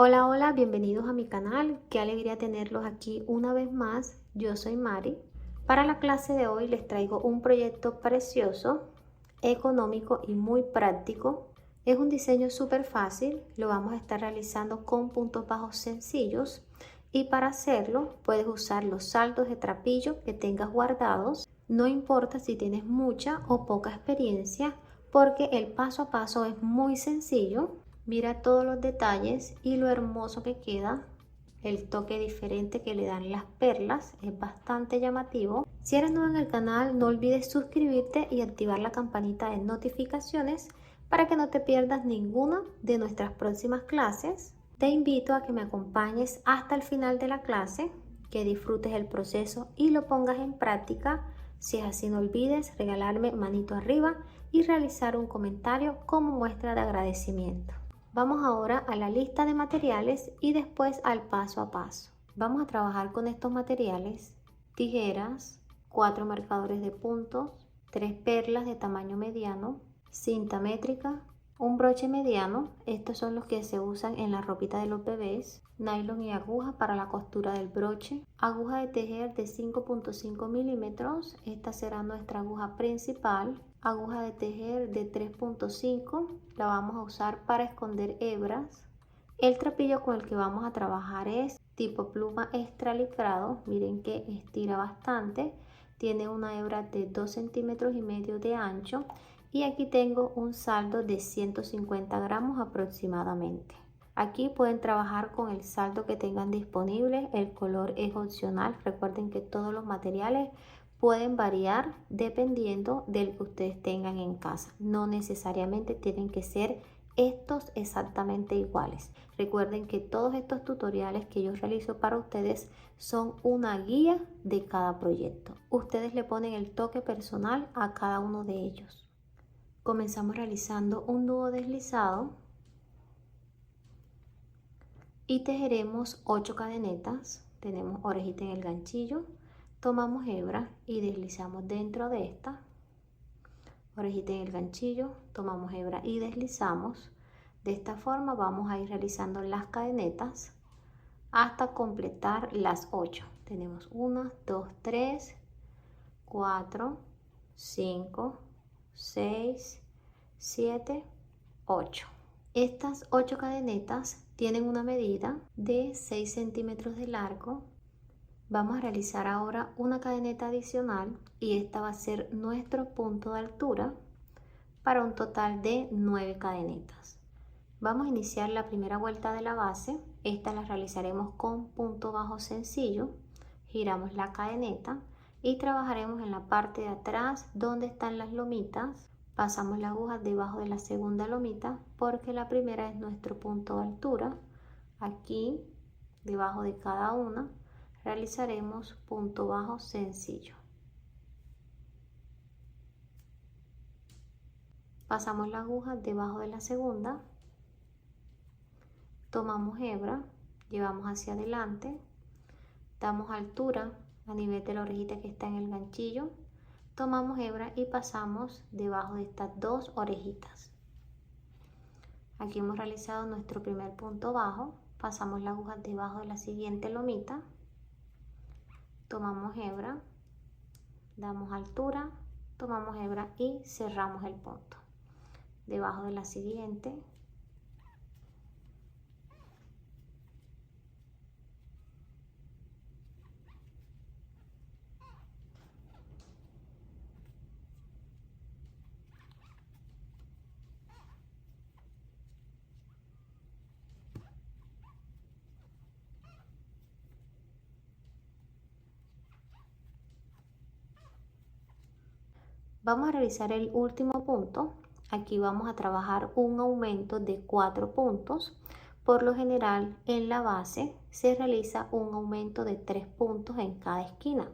Hola, hola, bienvenidos a mi canal. Qué alegría tenerlos aquí una vez más. Yo soy Mari. Para la clase de hoy les traigo un proyecto precioso, económico y muy práctico. Es un diseño súper fácil. Lo vamos a estar realizando con puntos bajos sencillos. Y para hacerlo puedes usar los saldos de trapillo que tengas guardados. No importa si tienes mucha o poca experiencia, porque el paso a paso es muy sencillo. Mira todos los detalles y lo hermoso que queda. El toque diferente que le dan las perlas es bastante llamativo. Si eres nuevo en el canal, no olvides suscribirte y activar la campanita de notificaciones para que no te pierdas ninguna de nuestras próximas clases. Te invito a que me acompañes hasta el final de la clase, que disfrutes el proceso y lo pongas en práctica. Si es así, no olvides regalarme manito arriba y realizar un comentario como muestra de agradecimiento. Vamos ahora a la lista de materiales y después al paso a paso. Vamos a trabajar con estos materiales: tijeras, 4 marcadores de puntos, 3 perlas de tamaño mediano, cinta métrica, un broche mediano, estos son los que se usan en la ropita de los bebés, nylon y aguja para la costura del broche, aguja de tejer de 5.5 milímetros, esta será nuestra aguja principal, aguja de tejer de 3.5, la vamos a usar para esconder hebras. El trapillo con el que vamos a trabajar es tipo pluma extra licrado, miren que estira bastante, tiene una hebra de 2 centímetros y medio de ancho y aquí tengo un saldo de 150 gramos aproximadamente. Aquí pueden trabajar con el saldo que tengan disponible, el color es opcional, recuerden que todos los materiales pueden variar dependiendo del que ustedes tengan en casa, no necesariamente tienen que ser estos exactamente iguales. Recuerden que todos estos tutoriales que yo realizo para ustedes son una guía de cada proyecto. Ustedes le ponen el toque personal a cada uno de ellos. Comenzamos realizando un nudo deslizado y tejeremos 8 cadenetas. Tenemos orejita en el ganchillo, tomamos hebra y deslizamos dentro de esta orejita en el ganchillo, tomamos hebra y deslizamos. De esta forma vamos a ir realizando las cadenetas hasta completar las 8. Tenemos 1, 2, 3, 4, 5, 6, 7, 8. Estas 8 cadenetas tienen una medida de 6 centímetros de largo. Vamos a realizar ahora una cadeneta adicional y esta va a ser nuestro punto de altura para un total de 9 cadenetas. Vamos a iniciar la primera vuelta de la base. Esta la realizaremos con punto bajo sencillo. Giramos la cadeneta y trabajaremos en la parte de atrás donde están las lomitas. Pasamos la aguja debajo de la segunda lomita porque la primera es nuestro punto de altura. Aquí, debajo de cada una, realizaremos punto bajo sencillo. Pasamos la aguja debajo de la segunda, tomamos hebra, llevamos hacia adelante, damos altura a nivel de la orejita que está en el ganchillo, tomamos hebra y pasamos debajo de estas dos orejitas. Aquí hemos realizado nuestro primer punto bajo, pasamos la aguja debajo de la siguiente lomita, tomamos hebra, damos altura, tomamos hebra y cerramos el punto. Debajo de la siguiente, vamos a realizar el último punto. Aquí vamos a trabajar un aumento de 4 puntos. Por lo general en la base se realiza un aumento de 3 puntos en cada esquina,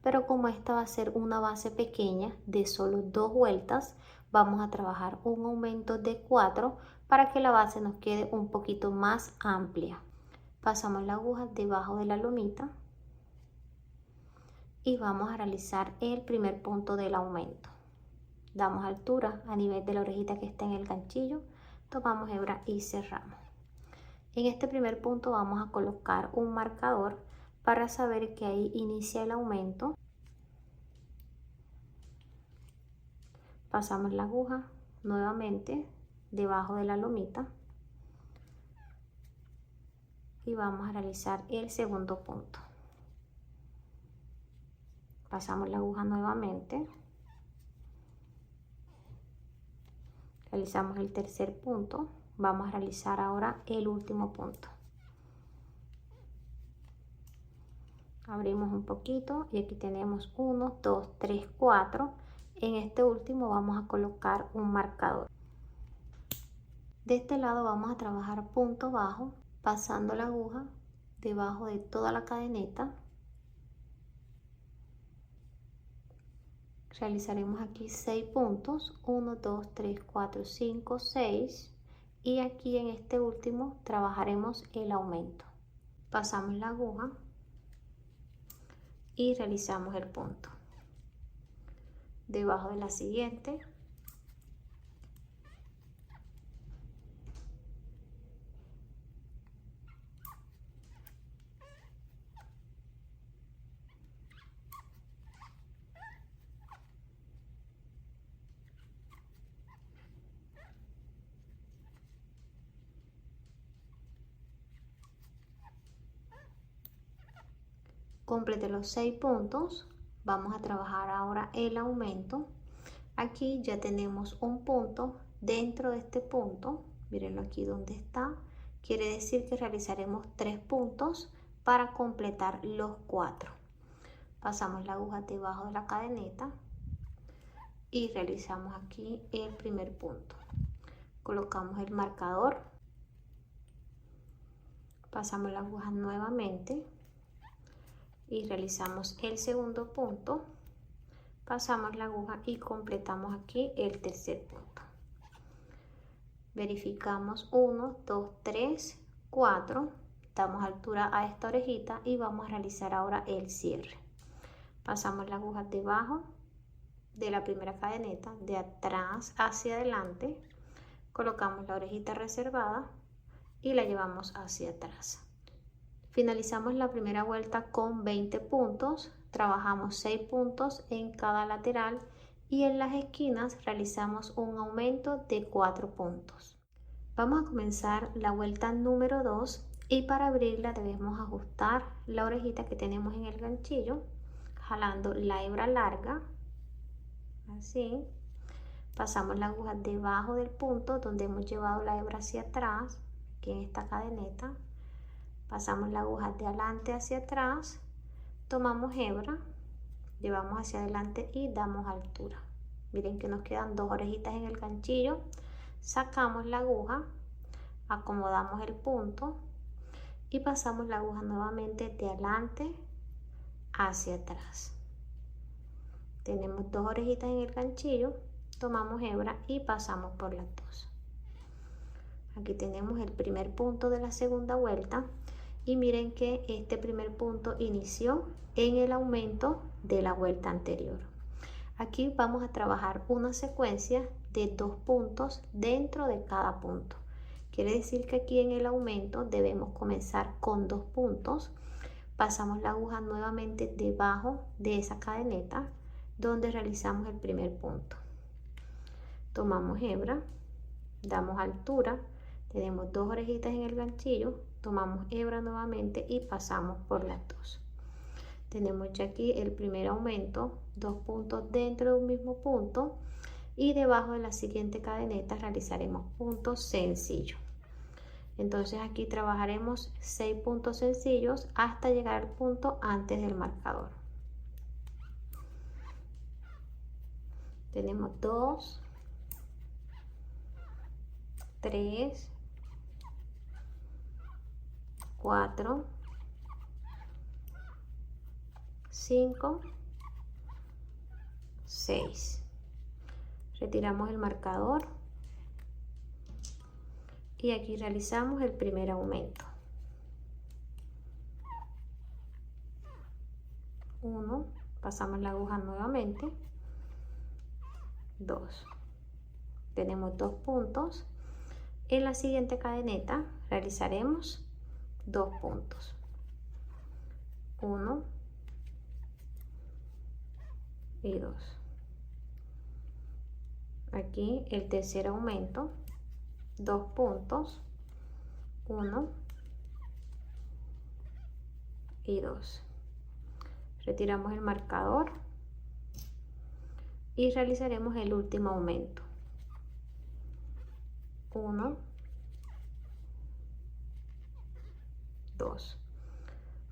pero como esta va a ser una base pequeña de solo 2 vueltas, vamos a trabajar un aumento de 4 para que la base nos quede un poquito más amplia. Pasamos la aguja debajo de la lomita y vamos a realizar el primer punto del aumento. Damos altura a nivel de la orejita que está en el ganchillo, tomamos hebra y cerramos. En este primer punto vamos a colocar un marcador para saber que ahí inicia el aumento. Pasamos la aguja nuevamente debajo de la lomita y vamos a realizar el segundo punto. Pasamos la aguja nuevamente, realizamos el tercer punto, vamos a realizar ahora el último punto. Abrimos un poquito y aquí tenemos 1, 2, 3, 4. En este último vamos a colocar un marcador. De este lado vamos a trabajar punto bajo, pasando la aguja debajo de toda la cadeneta. Realizaremos aquí 6 puntos, 1, 2, 3, 4, 5, 6, y aquí en este último trabajaremos el aumento. Pasamos la aguja y realizamos el punto. Debajo de la siguiente, complete los 6 puntos. Vamos a trabajar ahora el aumento. Aquí ya tenemos un punto dentro de este punto. Mírenlo aquí donde está. Quiere decir que realizaremos 3 puntos para completar los 4. Pasamos la aguja debajo de la cadeneta y realizamos aquí el primer punto. Colocamos el marcador. Pasamos la aguja nuevamente y realizamos el segundo punto. Pasamos la aguja y completamos aquí el tercer punto. Verificamos 1, 2, 3, 4. Damos altura a esta orejita y vamos a realizar ahora el cierre. Pasamos la aguja debajo de la primera cadeneta, de atrás hacia adelante. Colocamos la orejita reservada y la llevamos hacia atrás. Finalizamos la primera vuelta con 20 puntos, trabajamos 6 puntos en cada lateral y en las esquinas realizamos un aumento de 4 puntos. Vamos a comenzar la vuelta número 2 y para abrirla debemos ajustar la orejita que tenemos en el ganchillo, jalando la hebra larga, así. Pasamos la aguja debajo del punto donde hemos llevado la hebra hacia atrás, aquí en esta cadeneta. Pasamos la aguja de adelante hacia atrás, tomamos hebra, llevamos hacia adelante y damos altura. Miren que nos quedan 2 orejitas en el ganchillo. Sacamos la aguja, acomodamos el punto y pasamos la aguja nuevamente de adelante hacia atrás. Tenemos 2 orejitas en el ganchillo, tomamos hebra y pasamos por las 2. Aquí tenemos el primer punto de la segunda vuelta. Y miren que este primer punto inició en el aumento de la vuelta anterior. Aquí vamos a trabajar una secuencia de 2 puntos dentro de cada punto. Quiere decir que aquí en el aumento debemos comenzar con 2 puntos. Pasamos la aguja nuevamente debajo de esa cadeneta donde realizamos el primer punto. Tomamos hebra, damos altura, tenemos 2 orejitas en el ganchillo. Tomamos hebra nuevamente y pasamos por las 2. Tenemos ya aquí el primer aumento, 2 puntos dentro de un mismo punto y debajo de la siguiente cadeneta realizaremos puntos sencillos. Entonces aquí trabajaremos 6 puntos sencillos hasta llegar al punto antes del marcador. Tenemos 2, 3, 4, 5, 6. Retiramos el marcador y aquí realizamos el primer aumento. 1, pasamos la aguja nuevamente. 2. Tenemos 2 puntos En la siguiente cadeneta realizaremos 2 puntos. 1 y 2. Aquí el tercer aumento, 2 puntos, 1 y 2. Retiramos el marcador y realizaremos el último aumento. 1, 2.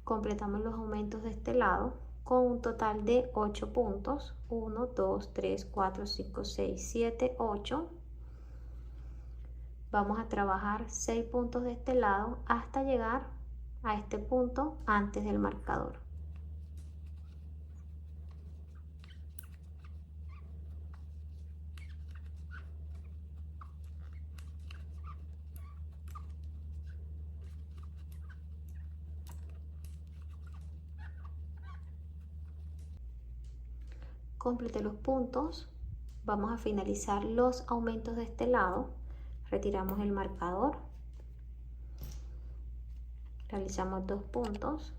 Completamos los aumentos de este lado con un total de 8 puntos. 1, 2, 3, 4, 5, 6, 7, 8. Vamos a trabajar 6 puntos de este lado hasta llegar a este punto antes del marcador. Completé los puntos. Vamos a finalizar los aumentos de este lado. Retiramos el marcador. Realizamos 2 puntos.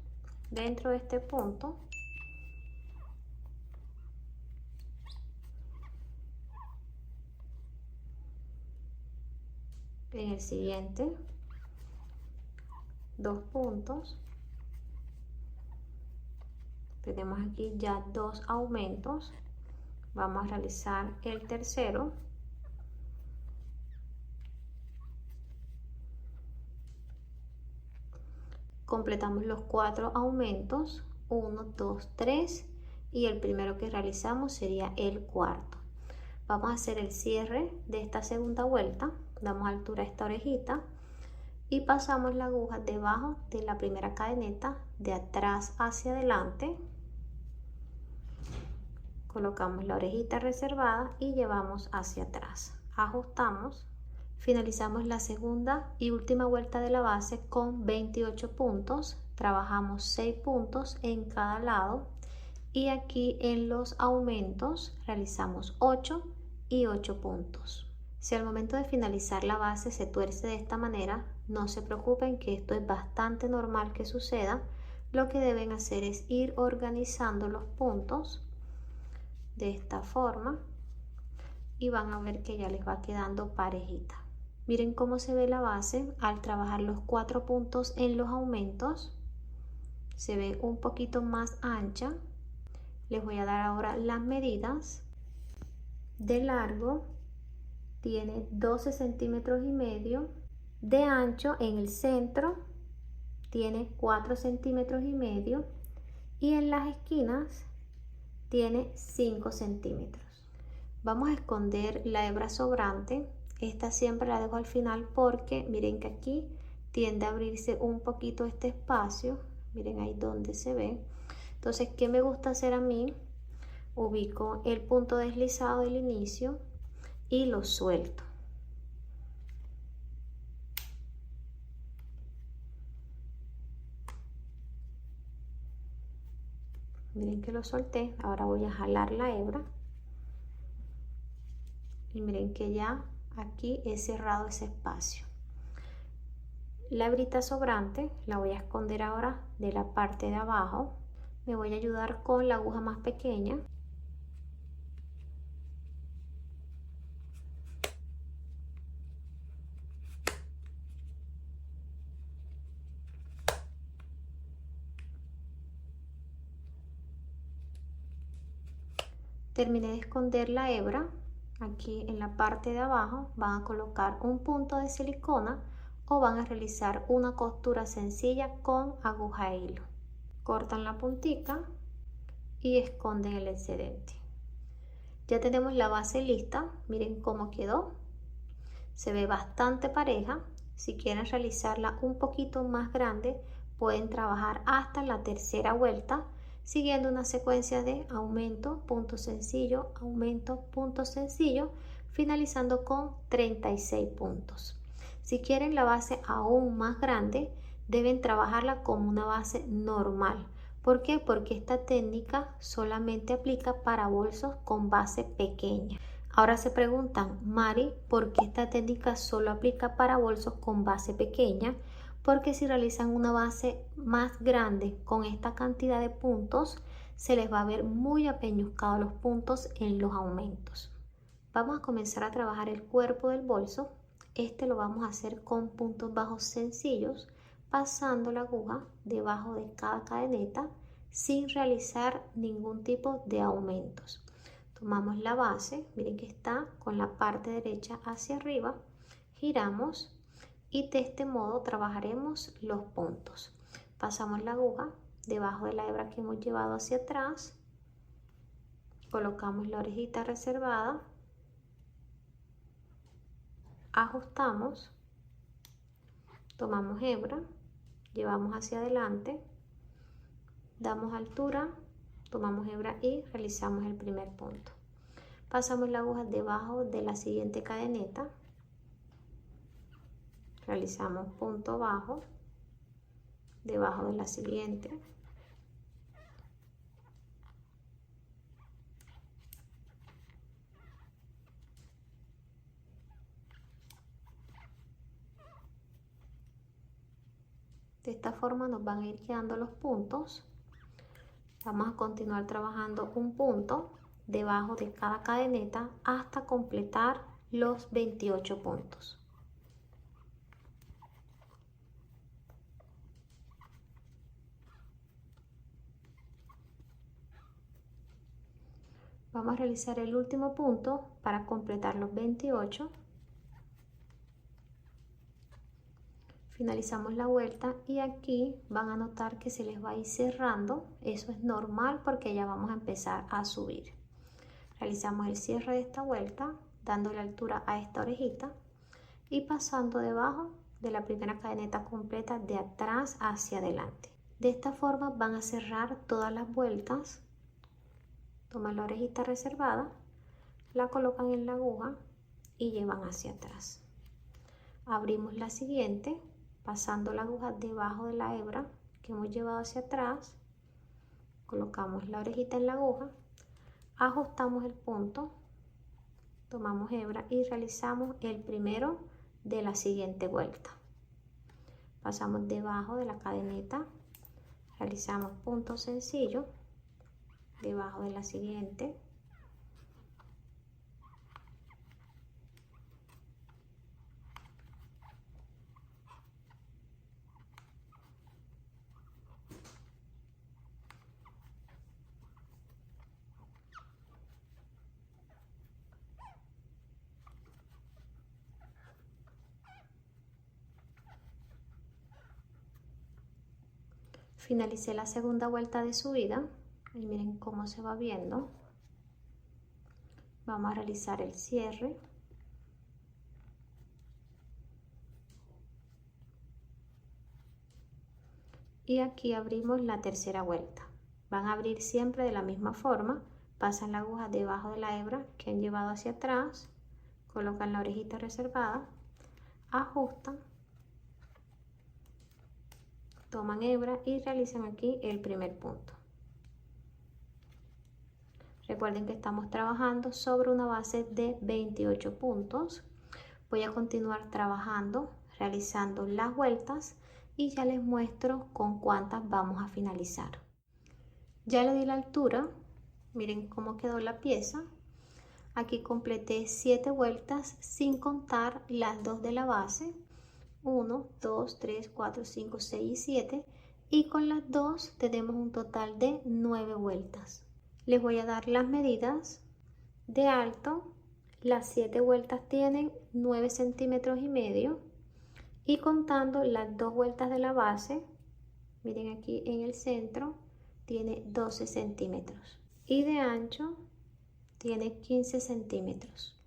Dentro de este punto en el siguiente 2 puntos. Tenemos aquí ya 2 aumentos. Vamos a realizar el tercero. Completamos los 4 aumentos, 1, 2, 3, y el primero que realizamos sería el cuarto. Vamos a hacer el cierre de esta segunda vuelta. Damos altura a esta orejita y pasamos la aguja debajo de la primera cadeneta, de atrás hacia adelante. Colocamos la orejita reservada y llevamos hacia atrás. Ajustamos. Finalizamos la segunda y última vuelta de la base con 28 puntos. Trabajamos 6 puntos en cada lado y aquí en los aumentos realizamos 8 y 8 puntos. Si al momento de finalizar la base se tuerce de esta manera, no se preocupen, que esto es bastante normal que suceda. Lo que deben hacer es ir organizando los puntos de esta forma y van a ver que ya les va quedando parejita. Miren cómo se ve la base al trabajar los 4 puntos en los aumentos. Se ve un poquito más ancha. Les voy a dar ahora las medidas. De largo tiene 12 centímetros y medio. De ancho en el centro tiene 4 centímetros y medio. Y en las esquinas tiene 5 centímetros. Vamos a esconder la hebra sobrante. Esta siempre la dejo al final porque miren que aquí tiende a abrirse un poquito este espacio. Miren ahí donde se ve. Entonces, ¿qué me gusta hacer a mí? Ubico el punto deslizado del inicio y lo suelto. Miren que lo solté. Ahora voy a jalar la hebra. Y miren que ya aquí he cerrado ese espacio. La hebrita sobrante la voy a esconder ahora de la parte de abajo. Me voy a ayudar con la aguja más pequeña. Terminé de esconder la hebra. Aquí en la parte de abajo van a colocar un punto de silicona o van a realizar una costura sencilla con aguja e hilo. Cortan la puntica y esconden el excedente. Ya tenemos la base lista. Miren cómo quedó. Se ve bastante pareja. Si quieren realizarla un poquito más grande, pueden trabajar hasta la tercera vuelta siguiendo una secuencia de aumento, punto sencillo, aumento, punto sencillo, finalizando con 36 puntos. Si quieren la base aún más grande, deben trabajarla como una base normal. ¿Por qué? Porque esta técnica solamente aplica para bolsos con base pequeña. Ahora se preguntan, Mari, ¿por qué esta técnica solo aplica para bolsos con base pequeña? Porque si realizan una base más grande con esta cantidad de puntos, se les va a ver muy apeñuscados los puntos en los aumentos. Vamos a comenzar a trabajar el cuerpo del bolso. Este lo vamos a hacer con puntos bajos sencillos, pasando la aguja debajo de cada cadeneta sin realizar ningún tipo de aumentos. Tomamos la base, miren que está con la parte derecha hacia arriba, giramos y de este modo trabajaremos los puntos. Pasamos la aguja debajo de la hebra que hemos llevado hacia atrás, colocamos la orejita reservada, ajustamos, tomamos hebra, llevamos hacia adelante, damos altura, tomamos hebra y realizamos el primer punto. Pasamos la aguja debajo de la siguiente cadeneta, realizamos punto bajo, debajo de la siguiente, de esta forma nos van a ir quedando los puntos. Vamos a continuar trabajando un punto debajo de cada cadeneta hasta completar los 28 puntos. Vamos a realizar el último punto para completar los 28. Finalizamos la vuelta y aquí van a notar que se les va a ir cerrando. Eso es normal porque ya vamos a empezar a subir. Realizamos el cierre de esta vuelta dándole altura a esta orejita y pasando debajo de la primera cadeneta completa de atrás hacia adelante. De esta forma van a cerrar todas las vueltas. Toman la orejita reservada, la colocan en la aguja y llevan hacia atrás. Abrimos la siguiente, pasando la aguja debajo de la hebra que hemos llevado hacia atrás, colocamos la orejita en la aguja, ajustamos el punto, tomamos hebra y realizamos el primero de la siguiente vuelta. Pasamos debajo de la cadeneta, realizamos punto sencillo, debajo de la siguiente, finalicé la segunda vuelta de subida y miren cómo se va viendo. Vamos a realizar el cierre. Y aquí abrimos la tercera vuelta. Van a abrir siempre de la misma forma. Pasan la aguja debajo de la hebra que han llevado hacia atrás. Colocan la orejita reservada. Ajustan. Toman hebra y realizan aquí el primer punto. Recuerden que estamos trabajando sobre una base de 28 puntos. Voy a continuar trabajando, realizando las vueltas y ya les muestro con cuántas vamos a finalizar. Ya le di la altura, miren cómo quedó la pieza. Aquí completé 7 vueltas sin contar las 2 de la base. 1, 2, 3, 4, 5, 6 y 7. Y con las 2 tenemos un total de 9 vueltas. Les voy a dar las medidas de alto. Las 7 vueltas tienen 9 centímetros y medio. Y contando las 2 vueltas de la base, miren aquí en el centro, tiene 12 centímetros. Y de ancho tiene 15 centímetros.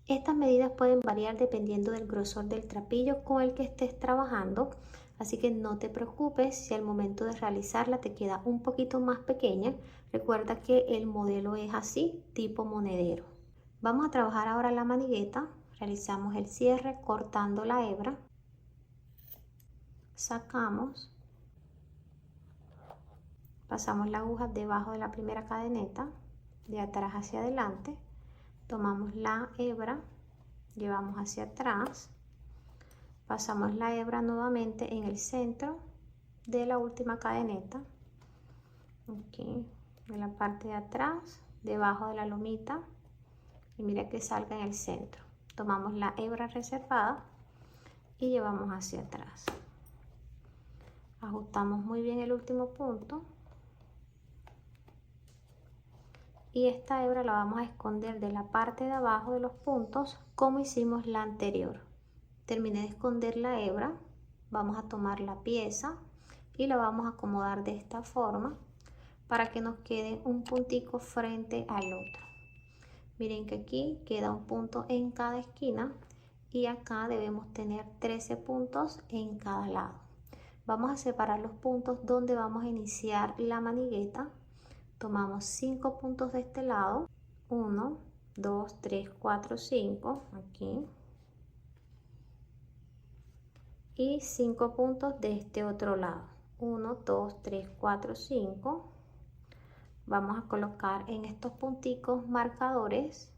Estas medidas pueden variar dependiendo del grosor del trapillo con el que estés trabajando, así que no te preocupes si al momento de realizarla te queda un poquito más pequeña. Recuerda que el modelo es así, tipo monedero. Vamos a trabajar ahora la manigueta. Realizamos el cierre cortando la hebra. Sacamos. Pasamos la aguja debajo de la primera cadeneta, de atrás hacia adelante. tomamos la hebra, llevamos hacia atrás, pasamos la hebra nuevamente en el centro de la última cadeneta, aquí en la parte de atrás, debajo de la lomita, y mira que salga en el centro. Tomamos la hebra reservada y llevamos hacia atrás. Ajustamos muy bien el último punto y esta hebra la vamos a esconder de la parte de abajo de los puntos como hicimos la anterior. Terminé de esconder la hebra, vamos a tomar la pieza y la vamos a acomodar de esta forma para que nos quede un puntico frente al otro. Miren que aquí queda un punto en cada esquina y acá debemos tener 13 puntos en cada lado. Vamos a separar los puntos donde vamos a iniciar la manigueta. Tomamos 5 puntos de este lado, 1, 2, 3, 4, 5, aquí, y 5 puntos de este otro lado, 1, 2, 3, 4, 5. Vamos a colocar en estos punticos marcadores.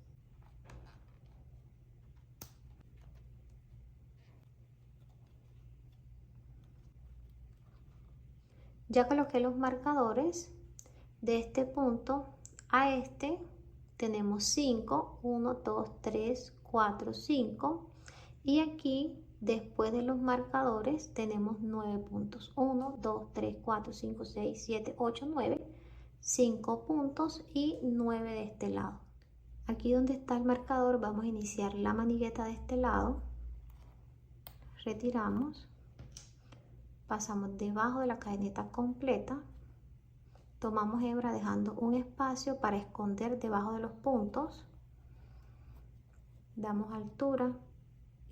Ya coloqué los marcadores. De este punto a este tenemos 5, 1, 2, 3, 4, 5. Y aquí, después de los marcadores, tenemos 9 puntos. 1, 2, 3, 4, 5, 6, 7, 8, 9. 5 puntos y 9 de este lado. Aquí donde está el marcador vamos a iniciar la manigueta de este lado. Retiramos. Pasamos debajo de la cadeneta completa. Tomamos hebra dejando un espacio para esconder debajo de los puntos. Damos altura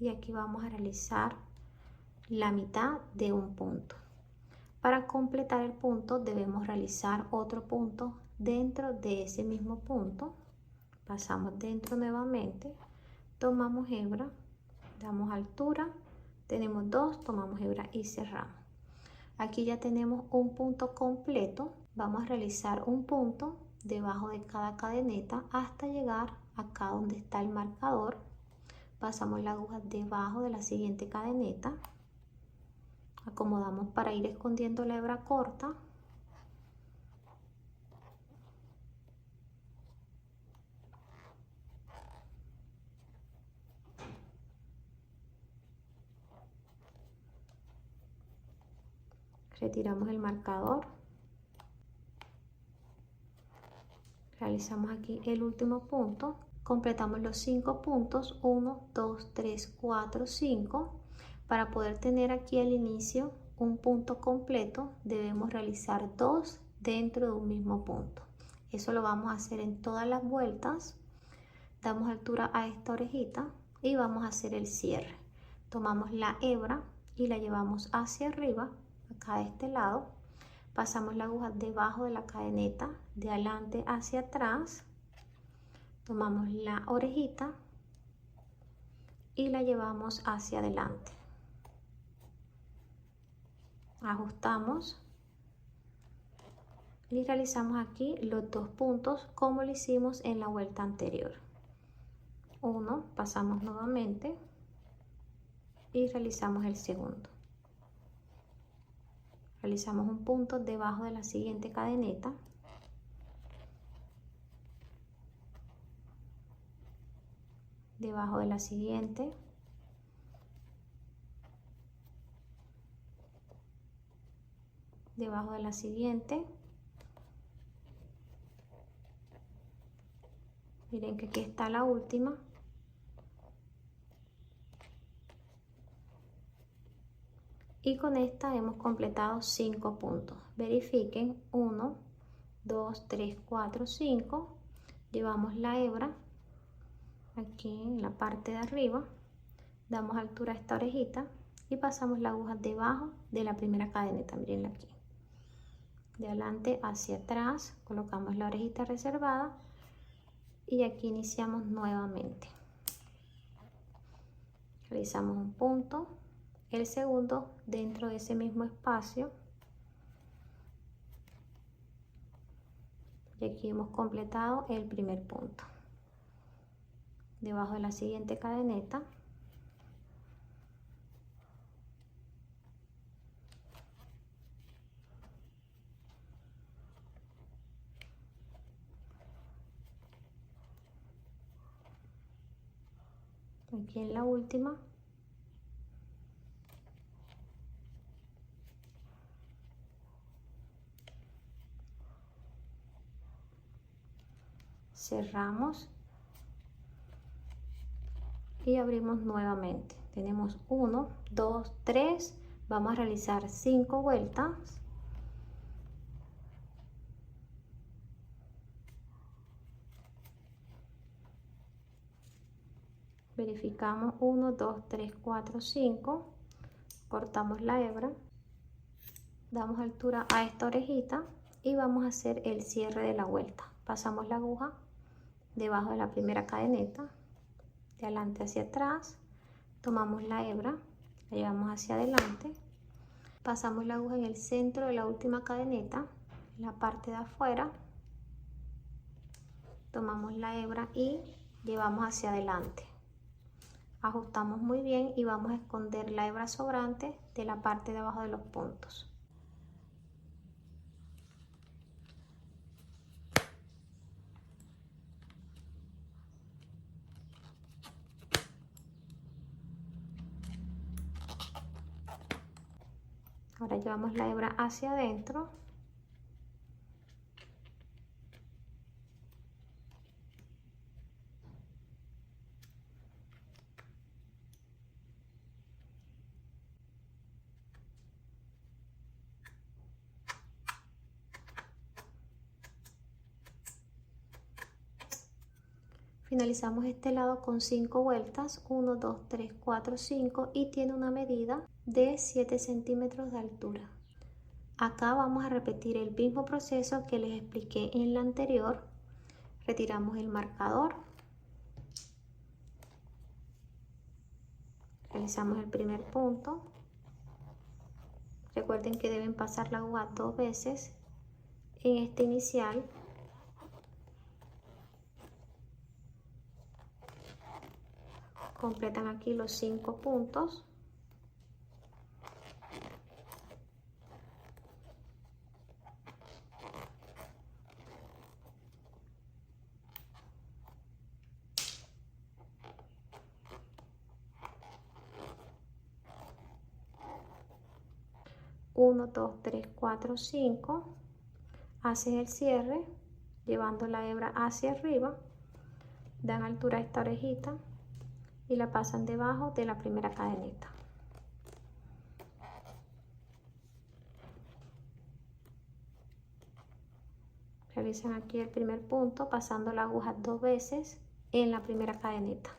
y aquí vamos a realizar la mitad de un punto. Para completar el punto debemos realizar otro punto dentro de ese mismo punto. Pasamos dentro nuevamente, tomamos hebra, damos altura, tenemos 2, tomamos hebra y cerramos. Aquí ya tenemos un punto completo. Vamos a realizar un punto debajo de cada cadeneta hasta llegar acá donde está el marcador. Pasamos la aguja debajo de la siguiente cadeneta. Acomodamos para ir escondiendo la hebra corta. Retiramos el marcador. Realizamos aquí el último punto. Completamos los 5 puntos, 1, 2, 3, 4, 5. Para poder tener aquí al inicio un punto completo, debemos realizar 2 dentro de un mismo punto. Eso lo vamos a hacer en todas las vueltas. Damos altura a esta orejita y vamos a hacer el cierre. Tomamos la hebra y la llevamos hacia arriba, acá de este lado. Pasamos la aguja debajo de la cadeneta, de adelante hacia atrás. Tomamos la orejita y la llevamos hacia adelante. Ajustamos y realizamos aquí los 2 puntos como lo hicimos en la vuelta anterior. 1, pasamos nuevamente y realizamos el segundo. Realizamos un punto debajo de la siguiente cadeneta. Debajo de la siguiente. Debajo de la siguiente. Miren que aquí está la última. Y con esta hemos completado 5 puntos. Verifiquen, 1, 2, 3, 4, 5. Llevamos la hebra aquí en la parte de arriba. Damos altura a esta orejita y pasamos la aguja debajo de la primera cadeneta. Miren aquí. De adelante hacia atrás, colocamos la orejita reservada y aquí iniciamos nuevamente. Realizamos un punto. El segundo dentro de ese mismo espacio y aquí hemos completado el primer punto. debajo de la siguiente cadeneta. Aquí en la última. Cerramos y abrimos nuevamente. Tenemos 1, 2, 3. Vamos a realizar 5 vueltas. Verificamos 1, 2, 3, 4, 5. Cortamos la hebra. Damos altura a esta orejita y vamos a hacer el cierre de la vuelta. Pasamos la aguja debajo de la primera cadeneta, de adelante hacia atrás, tomamos la hebra, la llevamos hacia adelante, pasamos la aguja en el centro de la última cadeneta, en la parte de afuera, tomamos la hebra y llevamos hacia adelante. Ajustamos muy bien y vamos a esconder la hebra sobrante de la parte de abajo de los puntos. Ahora llevamos la hebra hacia adentro. Finalizamos este lado con 5 vueltas, 1, 2, 3, 4, 5 y tiene una medida de 7 centímetros de altura. Acá vamos a repetir el mismo proceso que les expliqué en la anterior. Retiramos el marcador, realizamos el primer punto. Recuerden que deben pasar la aguja 2 veces en este inicial. Completan aquí los 5 puntos. Uno, 2, 3, 4, 5. Hacen el cierre llevando la hebra hacia arriba, dan altura a esta orejita y la pasan debajo de la primera cadeneta. Realizan aquí el primer punto pasando la aguja 2 veces en la primera cadeneta.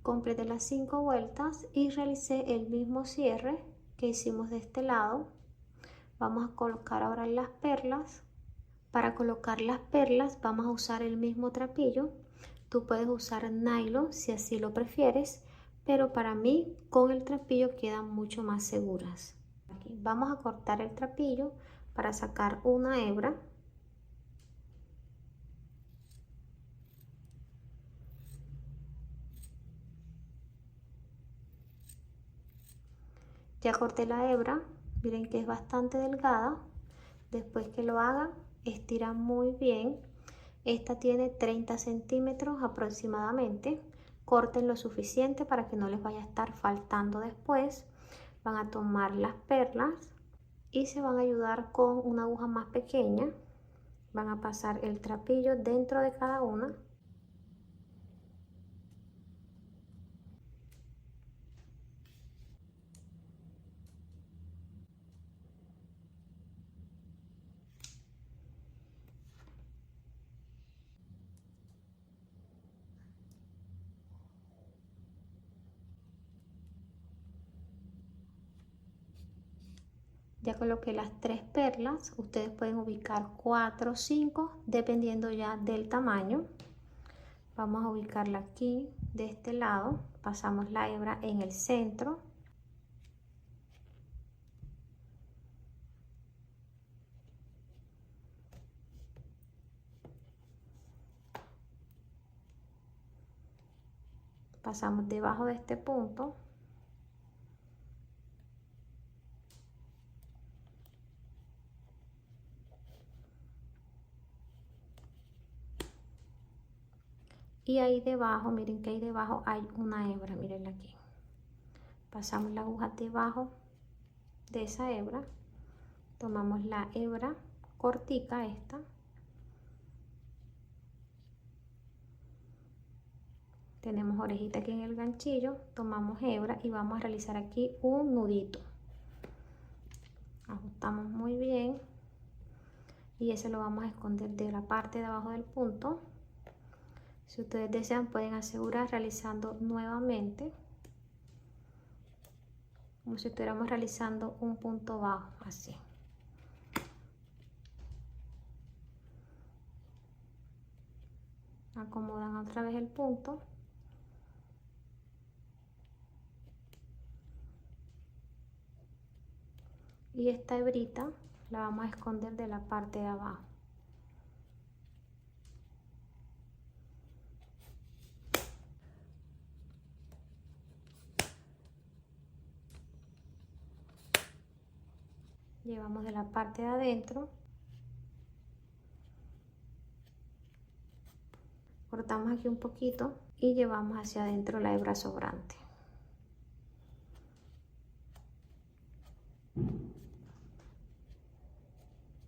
Completé las 5 vueltas y realicé el mismo cierre que hicimos de este lado. Vamos a colocar ahora las perlas. Para colocar las perlas vamos a usar el mismo trapillo. Tú puedes usar nylon si así lo prefieres, pero para mí con el trapillo quedan mucho más seguras. Aquí vamos a cortar el trapillo para sacar una hebra. Ya corté la hebra, miren que es bastante delgada. Después que lo hagan, estira muy bien. Esta tiene 30 centímetros aproximadamente. Corten lo suficiente para que no les vaya a estar faltando después. Van a tomar las perlas y se van a ayudar con una aguja más pequeña. Van a pasar el trapillo dentro de cada una. Ya coloqué las 3 perlas, ustedes pueden ubicar 4 o 5 dependiendo ya del tamaño. Vamos a ubicarla aquí de este lado, pasamos la hebra en el centro. Pasamos debajo de este punto. Y ahí debajo, miren que ahí debajo hay una hebra, miren aquí. Pasamos la aguja debajo de esa hebra, tomamos la hebra cortica esta, tenemos orejita aquí en el ganchillo, tomamos hebra y vamos a realizar aquí un nudito. Ajustamos muy bien y ese lo vamos a esconder de la parte de abajo del punto. Si ustedes desean pueden asegurar realizando nuevamente, como si estuviéramos realizando un punto bajo, así. Acomodan otra vez el punto. Y esta hebrita la vamos a esconder de la parte de abajo. Llevamos de la parte de adentro, cortamos aquí un poquito y llevamos hacia adentro la hebra sobrante.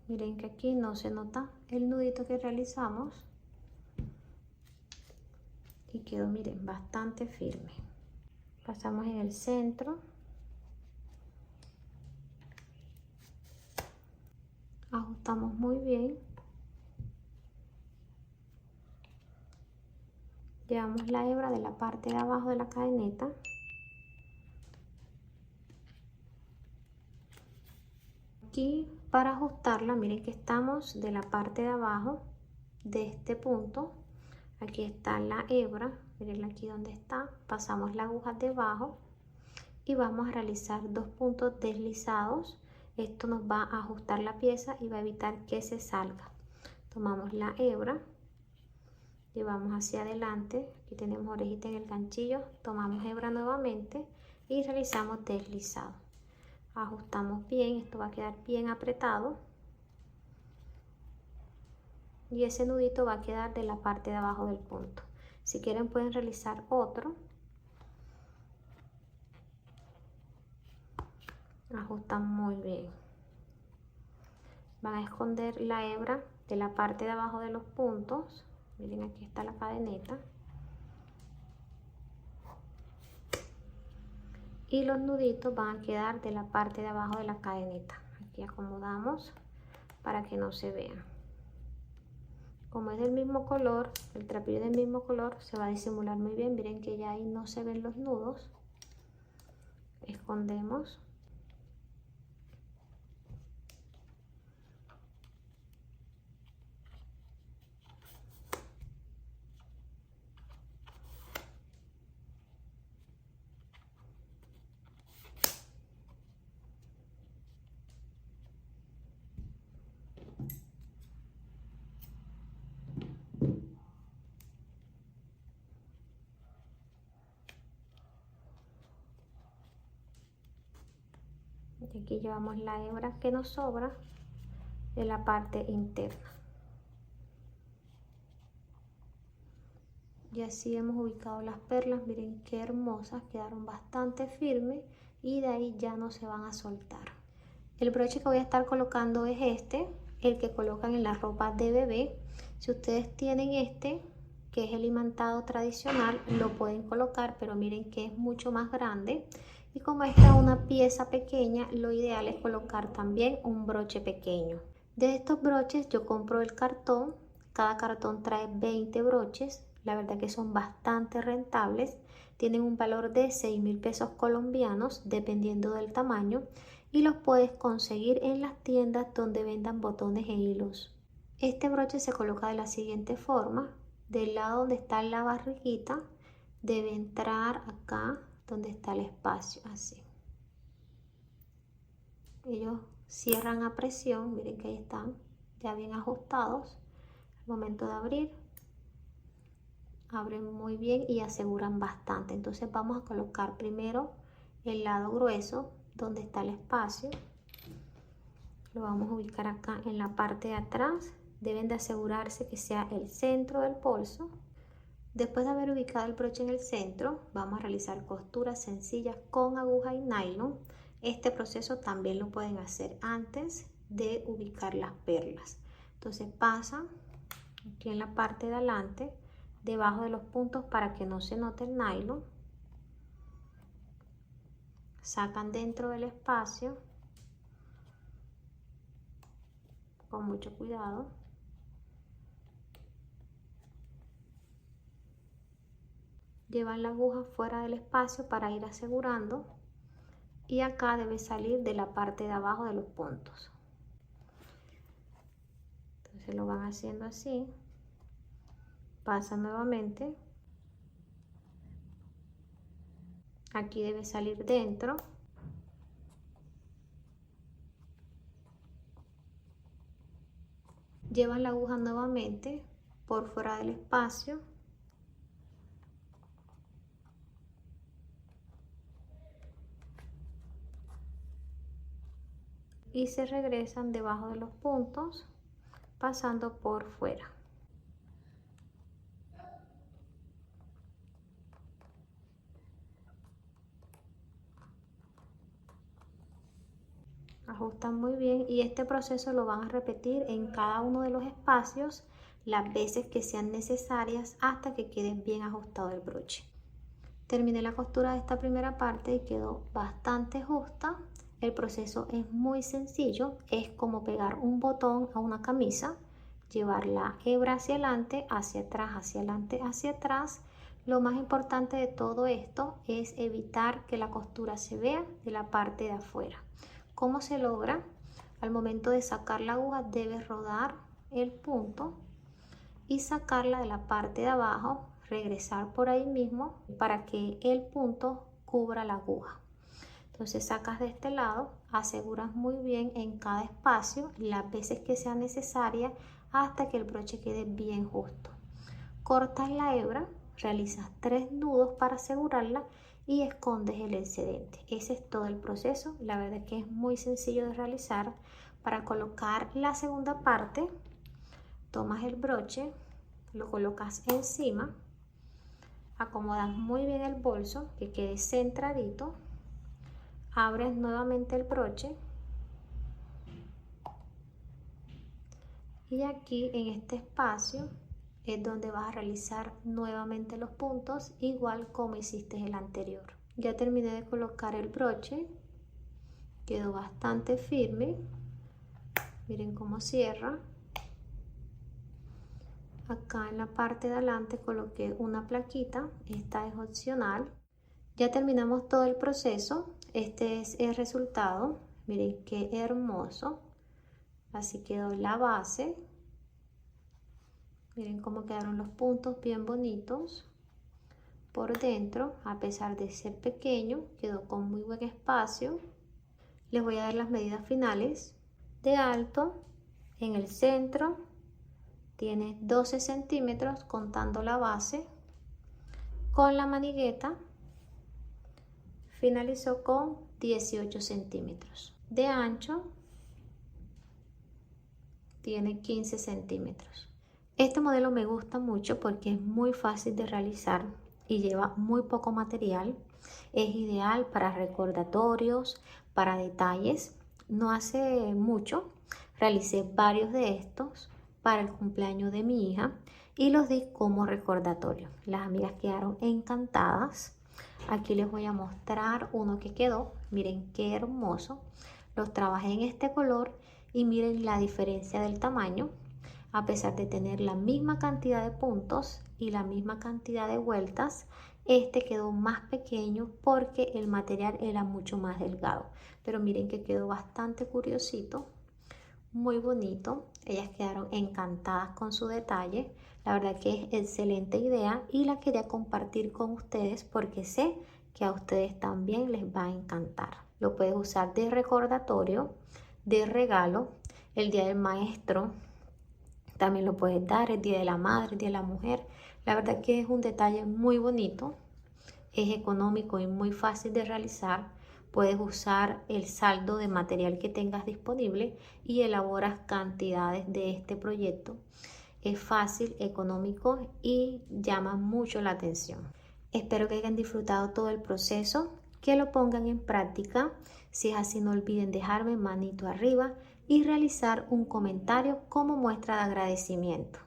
Miren que aquí no se nota el nudito que realizamos y quedó, miren, bastante firme. Pasamos en el centro, ajustamos muy bien, llevamos la hebra de la parte de abajo de la cadeneta, aquí para ajustarla, miren que estamos de la parte de abajo de este punto, aquí está la hebra, miren aquí donde está, pasamos la aguja debajo y vamos a realizar 2 puntos deslizados. Esto nos va a ajustar la pieza y va a evitar que se salga. Tomamos la hebra, llevamos hacia adelante, aquí tenemos orejita en el ganchillo, tomamos hebra nuevamente y realizamos deslizado. Ajustamos bien, esto va a quedar bien apretado y ese nudito va a quedar de la parte de abajo del punto. Si quieren pueden realizar otro. Ajustan muy bien. Van a esconder la hebra de la parte de abajo de los puntos. Miren, aquí está la cadeneta. Y los nuditos van a quedar de la parte de abajo de la cadeneta. Aquí acomodamos para que no se vean. Como es del mismo color, el trapillo del mismo color, se va a disimular muy bien. Miren que ya ahí no se ven los nudos. Escondemos. Y aquí llevamos la hebra que nos sobra de la parte interna. Y así hemos ubicado las perlas. Miren qué hermosas, quedaron bastante firmes y de ahí ya no se van a soltar. El broche que voy a estar colocando es este, el que colocan en la ropa de bebé. Si ustedes tienen este, que es el imantado tradicional, lo pueden colocar, pero miren que es mucho más grande. Y como esta es una pieza pequeña, lo ideal es colocar también un broche pequeño. De estos broches yo compro el cartón, cada cartón trae 20 broches, la verdad que son bastante rentables, tienen un valor de 6.000 pesos colombianos dependiendo del tamaño y los puedes conseguir en las tiendas donde vendan botones e hilos. Este broche se coloca de la siguiente forma, del lado donde está la barriguita debe entrar acá donde está el espacio, así. Ellos cierran a presión, miren que ahí están ya bien ajustados. Al momento de abrir, abren muy bien y aseguran bastante. Entonces vamos a colocar primero el lado grueso donde está el espacio. Lo vamos a ubicar acá en la parte de atrás. Deben de asegurarse que sea el centro del bolso. Después de haber ubicado el broche en el centro, vamos a realizar costuras sencillas con aguja y nylon. Este proceso también lo pueden hacer antes de ubicar las perlas. Entonces pasan aquí en la parte de adelante, debajo de los puntos para que no se note el nylon. Sacan dentro del espacio con mucho cuidado. Llevan la aguja fuera del espacio para ir asegurando, y acá debe salir de la parte de abajo de los puntos. Entonces lo van haciendo así, pasan nuevamente, aquí debe salir dentro, llevan la aguja nuevamente por fuera del espacio, y se regresan debajo de los puntos pasando por fuera. Ajustan muy bien y este proceso lo van a repetir en cada uno de los espacios las veces que sean necesarias hasta que quede bien ajustado el broche. Terminé la costura de esta primera parte y quedó bastante justa. El proceso es muy sencillo, es como pegar un botón a una camisa, llevar la hebra hacia adelante, hacia atrás, hacia adelante, hacia atrás. Lo más importante de todo esto es evitar que la costura se vea de la parte de afuera. ¿Cómo se logra? Al momento de sacar la aguja debes rodar el punto y sacarla de la parte de abajo, regresar por ahí mismo para que el punto cubra la aguja. Entonces sacas de este lado, aseguras muy bien en cada espacio las veces que sea necesaria hasta que el broche quede bien justo. Cortas la hebra, realizas 3 nudos para asegurarla y escondes el excedente. Ese es todo el proceso. La verdad es que es muy sencillo de realizar. Para colocar la segunda parte, tomas el broche, lo colocas encima, acomodas muy bien el bolso que quede centradito, abres nuevamente el broche y aquí en este espacio es donde vas a realizar nuevamente los puntos igual como hiciste el anterior. Ya terminé de colocar el broche, quedó bastante firme, miren cómo cierra. Acá en la parte de adelante coloqué una plaquita, esta es opcional. Ya terminamos todo el proceso, este es el resultado, miren qué hermoso, así quedó la base, miren cómo quedaron los puntos bien bonitos. Por dentro, a pesar de ser pequeño, quedó con muy buen espacio. Les voy a dar las medidas finales. De alto, en el centro, tiene 12 centímetros contando la base. Con la manigueta finalizó con 18 centímetros. De ancho tiene 15 centímetros. Este modelo me gusta mucho porque es muy fácil de realizar y lleva muy poco material. Es ideal para recordatorios, para detalles. No hace mucho realicé varios de estos para el cumpleaños de mi hija y los di como recordatorio. Las amigas quedaron encantadas. Aquí les voy a mostrar uno que quedó. Miren qué hermoso. Los trabajé en este color y miren la diferencia del tamaño. A pesar de tener la misma cantidad de puntos y la misma cantidad de vueltas, este quedó más pequeño porque el material era mucho más delgado. Pero miren que quedó bastante curiosito, muy bonito. Ellas quedaron encantadas con su detalle. La verdad que es excelente idea y la quería compartir con ustedes porque sé que a ustedes también les va a encantar. Lo puedes usar de recordatorio, de regalo, el día del maestro. también lo puedes dar el Día de la Madre, el Día de la Mujer. La verdad que es un detalle muy bonito, es económico y muy fácil de realizar. Puedes usar el saldo de material que tengas disponible y elaboras cantidades de este proyecto. Es fácil, económico y llama mucho la atención. Espero que hayan disfrutado todo el proceso, que lo pongan en práctica. Si es así, no olviden dejarme manito arriba y realizar un comentario como muestra de agradecimiento.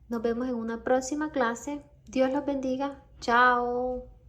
Nos vemos en una próxima clase. Dios los bendiga. Chao.